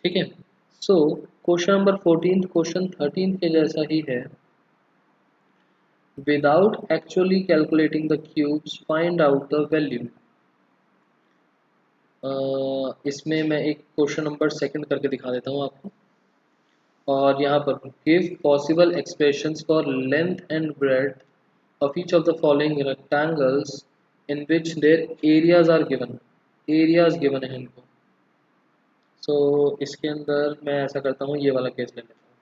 ठीक है। सो क्वेश्चन नंबर 14 क्वेश्चन 13 के जैसा ही है। Without actually calculating the cubes find out the value. इसमें मैं एक क्वेश्चन नंबर सेकंड करके दिखा देता हूँ आपको। और यहाँ पर give possible expressions for length and breadth of each of the following rectangles in which their areas are given. Areas given है इनको। सो इसके अंदर मैं ऐसा करता हूँ, ये वाला केस ले लेता हूँ।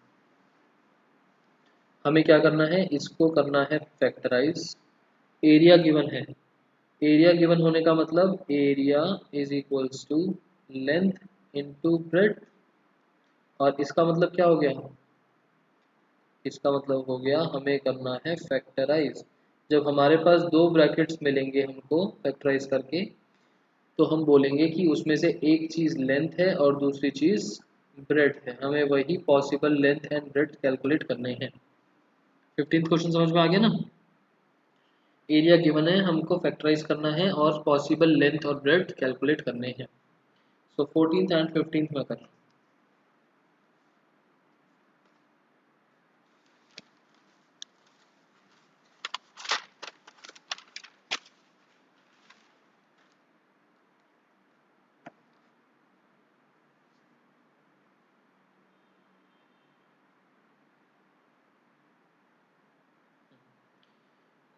हमें क्या करना है, इसको करना है फैक्टराइज। एरिया गिवन है, एरिया गिवन होने का मतलब area is equals to length into breadth. और इसका मतलब क्या हो गया, इसका मतलब हो गया हमें करना है फैक्टराइज। जब हमारे पास दो ब्रैकेट्स मिलेंगे हमको फैक्टराइज करके, तो हम बोलेंगे कि उसमें से एक चीज़ लेंथ है और दूसरी चीज़ ब्रेड्थ है। हमें वही possible length and breadth calculate करने हैं। 15th क्वेश्चन समझ में आ गया ना। एरिया गिवन है, हमको फैक्टराइज करना है और पॉसिबल लेंथ और ब्रेड्थ कैलकुलेट करने हैं। सो 14th एंड 15th में कर।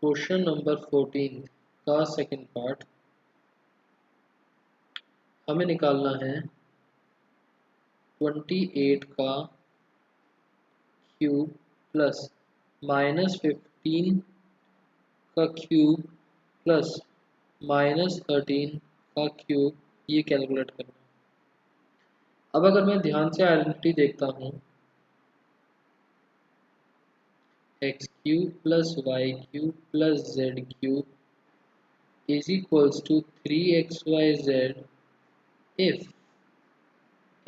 क्वेश्चन नंबर 14 का सेकंड पार्ट हमें निकालना है 28 का क्यूब प्लस -15 का क्यूब प्लस -13 का क्यूब, ये कैलकुलेट करना। अब अगर मैं ध्यान से आइडेंटिटी देखता हूँ, x cube plus Y cube plus Z cube is equals to 3xyz if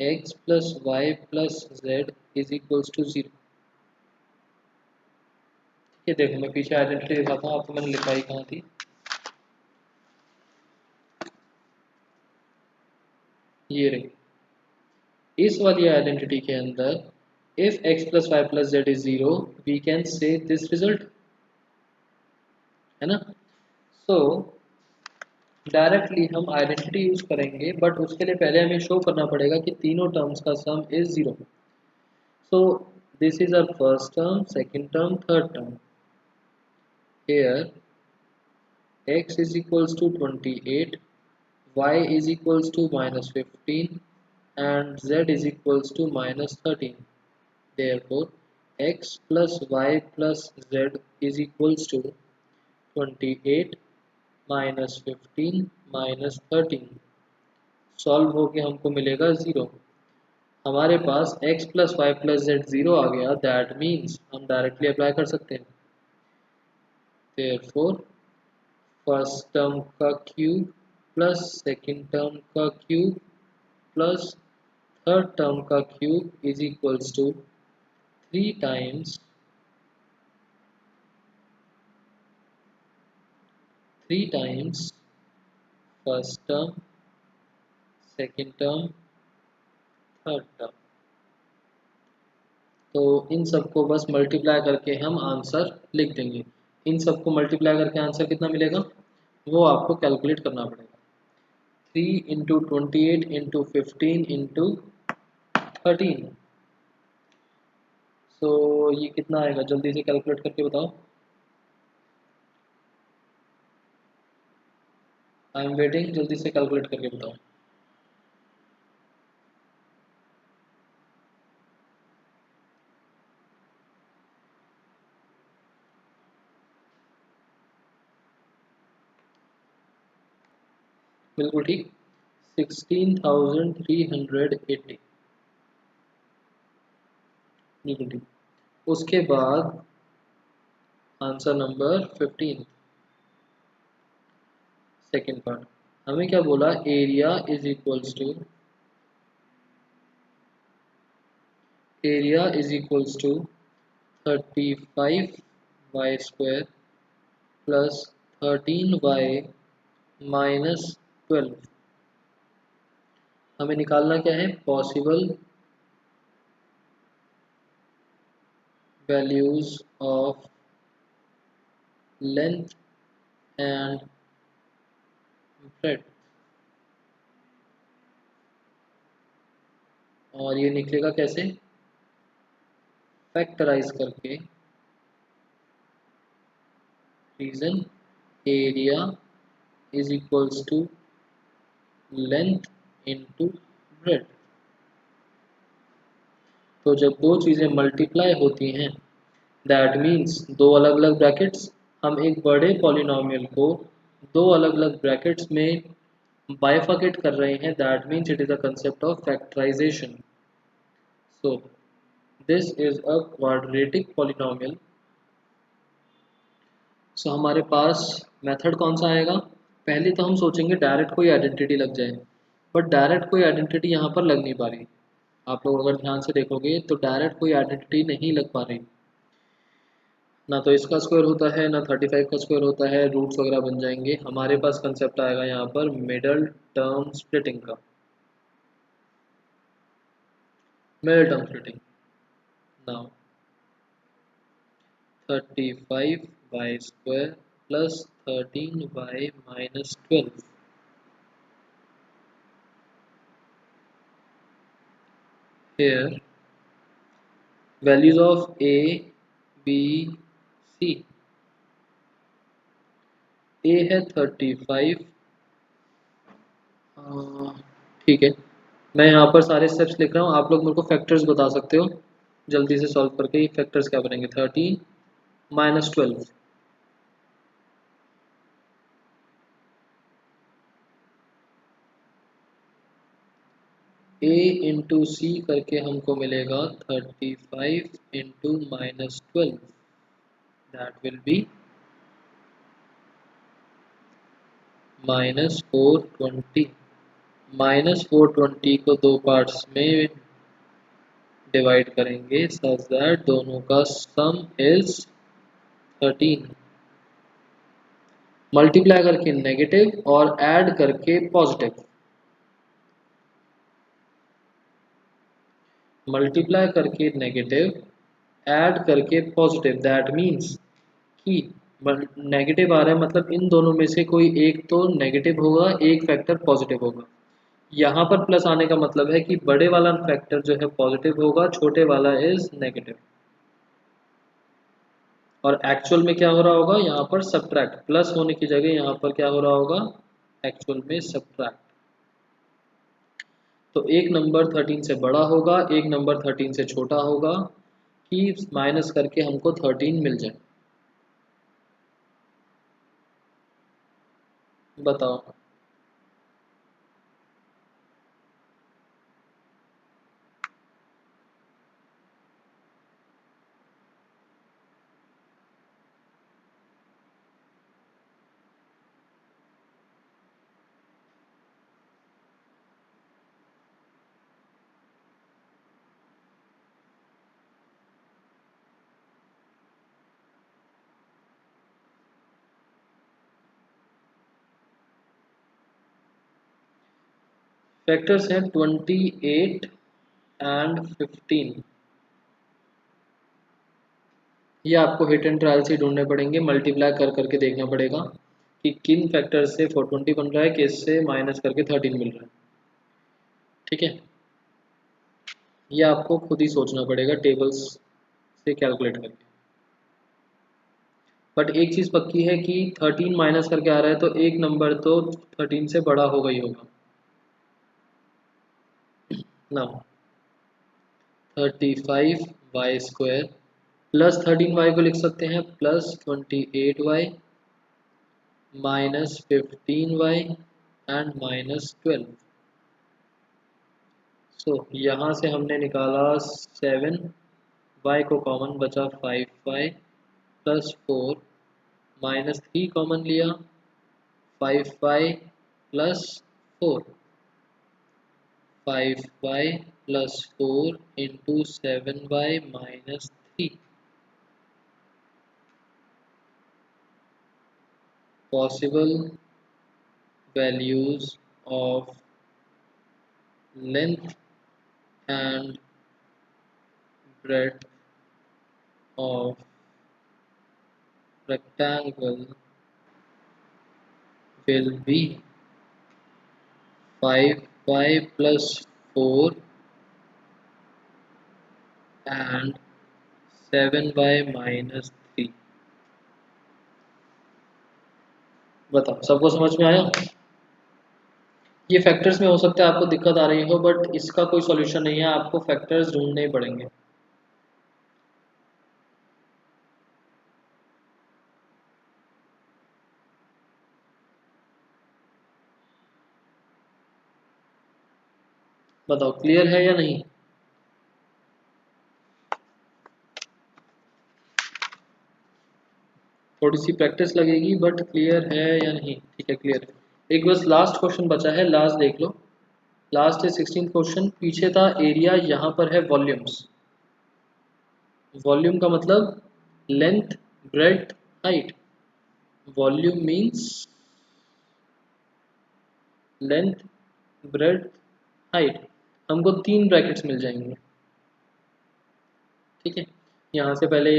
x plus y plus z is equals to 0। ये देखो, मैं पीछे आइडेंटिटी दिखाता हूँ आपको, मैंने लिखाई कहाँ थी, ये रही। इस वाली आइडेंटिटी के अंदर if x plus y plus z is 0 we can say this result, है ना। सो डायरेक्टली हम आइडेंटिटी यूज करेंगे, बट उसके लिए पहले हमें शो करना पड़ेगा कि तीनों टर्म्स का sum is 0। So this is our first term, second term, third term. Here x is equals to 28, y is equals to -15 and z is equals to -13. Therefore x plus y plus z is equals to 28 -15 -13। सॉल्व होके हमको मिलेगा 0। हमारे पास x plus Y plus z 0 आ गया, that means हम directly apply कर सकते हैं। Therefore फर्स्ट टर्म का क्यूब प्लस सेकंड टर्म का क्यूब प्लस थर्ड टर्म का cube is equals to 3 times first term second term third term. तो इन सबको बस मल्टीप्लाई करके हम आंसर लिख देंगे। इन सबको मल्टीप्लाई करके आंसर कितना मिलेगा वो आपको कैलकुलेट करना पड़ेगा। 3 इंटू 28 इंटू 15 इंटू 13। सो ये कितना आएगा, जल्दी से कैलकुलेट करके बताओ। आई एम वेटिंग, जल्दी से कैलकुलेट करके बताओ। बिल्कुल ठीक, 16,380, बिल्कुल ठीक। उसके बाद आंसर नंबर 15, सेकेंड पार्ट, हमें क्या बोला, area is equals to 35 y² plus 13 y minus 12। हमें निकालना क्या है, possible values of length and breadth, और ये निकलेगा कैसे, फैक्टराइज करके reason area is equals to length into breadth. तो जब दो चीज़ें मल्टीप्लाई होती हैं, दैट मीन्स दो अलग अलग ब्रैकेट्स, हम एक बड़े पॉलिनोमियल को दो अलग अलग ब्रैकेट्स में बाइफर्केट कर रहे हैं, that means it is a concept of factorisation. So this is a quadratic polynomial. So हमारे पास मेथड कौन सा आएगा, पहले तो हम सोचेंगे डायरेक्ट कोई आइडेंटिटी लग जाए, बट डायरेक्ट कोई आइडेंटिटी यहाँ पर लग नहीं पा रही। आप लोग अगर ध्यान से देखोगे तो डायरेक्ट कोई आइडेंटिटी नहीं लग पा रही, ना तो इसका स्क्वायर होता है ना 35 का स्क्वायर होता है, रूट्स वगैरह बन जाएंगे। हमारे पास कंसेप्ट आएगा यहाँ पर मिडल टर्म स्प्लिटिंग का, middle term splitting. Now 35y² plus 13y minus 12, here values of a b c, a है 35, ठीक है, मैं यहाँ पर सारे स्टेप्स लिख रहा हूँ, आप लोग मेरे को फैक्टर्स बता सकते हो जल्दी से सॉल्व करके। ये फैक्टर्स क्या बनेंगे, 13 माइनस 12, a इंटू सी करके हमको मिलेगा 35 into minus 12, that will B -420। -420 को दो पार्ट्स में डिवाइड करेंगे सच दैट दोनों का सम इज 13, मल्टीप्लाई करके नेगेटिव और ऐड करके पॉजिटिव, मल्टीप्लाई करके नेगेटिव ऐड करके पॉजिटिव, दैट मीन्स कि नेगेटिव आ रहा है मतलब इन दोनों में से कोई एक तो नेगेटिव होगा, एक फैक्टर पॉजिटिव होगा। यहाँ पर प्लस आने का मतलब है कि बड़े वाला फैक्टर जो है पॉजिटिव होगा, छोटे वाला इज नेगेटिव। और एक्चुअल में क्या हो रहा होगा, यहाँ पर सब्ट्रैक्ट, प्लस होने की जगह यहाँ पर क्या हो रहा होगा, एक्चुअल में सब्ट्रैक्ट। तो एक नंबर 13 से बड़ा होगा, एक नंबर 13 से छोटा होगा, कि माइनस करके हमको 13 मिल जाए। बताओ, फैक्टर्स हैं 28 एंड 15। ये आपको हिट एंड ट्रायल से ढूंढने पड़ेंगे, मल्टीप्लाई कर करके देखना पड़ेगा कि किन फैक्टर से 420 बन रहा है, किससे माइनस करके 13 मिल रहा है। ठीक है, ये आपको खुद ही सोचना पड़ेगा टेबल्स से कैलकुलेट करके। बट एक चीज़ पक्की है कि 13 माइनस करके आ रहा है तो एक नंबर तो 13 से बड़ा होगा ही होगा ना। 35y² प्लस 13y को लिख सकते हैं plus 28y minus 15y and -12। सो यहाँ से हमने निकाला 7, y को कॉमन बचा 5y +4, -3 कॉमन लिया 5y +4, 5y +4 into 7y -3। Possible values of length and breadth of rectangle will be 5y +4 and 7y -3। बताओ, सबको समझ में आया? ये फैक्टर्स में हो सकता है आपको दिक्कत आ रही हो, बट इसका कोई सॉल्यूशन नहीं है, आपको फैक्टर्स ढूंढने ही पड़ेंगे। बताओ क्लियर है या नहीं? थोड़ी सी प्रैक्टिस लगेगी, बट क्लियर है या नहीं? ठीक है, क्लियर है। एक बस लास्ट क्वेश्चन बचा है, लास्ट देख लो। लास्ट है 16th क्वेश्चन। पीछे था एरिया, यहाँ पर है वॉल्यूम्स। वॉल्यूम का मतलब length, breadth, height. Volume means length, breadth, height. हमको 3 ब्रैकेट्स मिल जाएंगे। ठीक है, यहाँ से पहले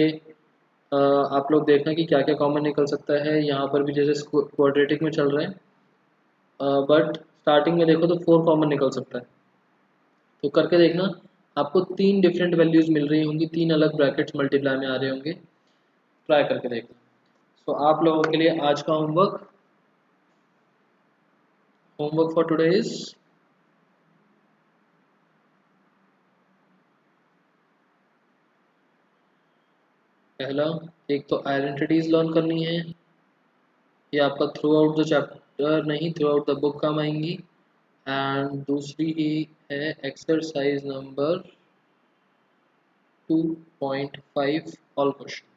आप लोग देखना कि क्या क्या कॉमन निकल सकता है। यहाँ पर भी जैसे क्वाड्रेटिक में चल रहा है, बट स्टार्टिंग में देखो तो 4 कॉमन निकल सकता है। तो करके देखना, आपको 3 डिफरेंट वैल्यूज मिल रही होंगी, 3 अलग ब्रैकेट्स मल्टीप्लाई में आ रहे होंगे। ट्राई करके देखना। तो आप लोगों के लिए आज का होमवर्क फॉर टुडे इज, पहला, एक तो आइडेंटिटीज लर्न करनी है। ये आपका थ्रू आउट द चैप्टर नहीं, थ्रू आउट द बुक काम आएंगी। एंड दूसरी ही है एक्सरसाइज नंबर 2.5 ऑल क्वेश्चन।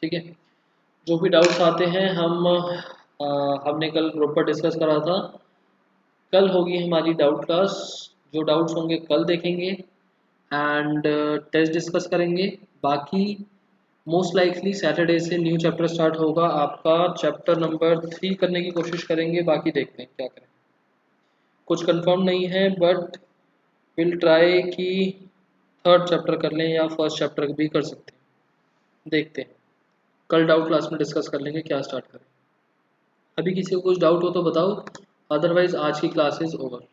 ठीक है, जो भी डाउट्स आते हैं हमने कल ग्रुप पर डिस्कस करा था। कल होगी हमारी डाउट क्लास। जो डाउट्स होंगे कल देखेंगे एंड टेस्ट डिस्कस करेंगे। बाकी मोस्ट लाइकली सैटरडे से न्यू चैप्टर स्टार्ट होगा आपका, चैप्टर नंबर 3 करने की कोशिश करेंगे। बाकी देखते हैं क्या करें, कुछ कंफर्म नहीं है, बट विल ट्राई कि 3rd चैप्टर कर लें या 1st चैप्टर भी कर सकते हैं। देखते हैं, कल डाउट क्लास में डिस्कस कर लेंगे क्या स्टार्ट करें। अभी किसी को कुछ डाउट हो तो बताओ, अदरवाइज आज की क्लास इज ओवर।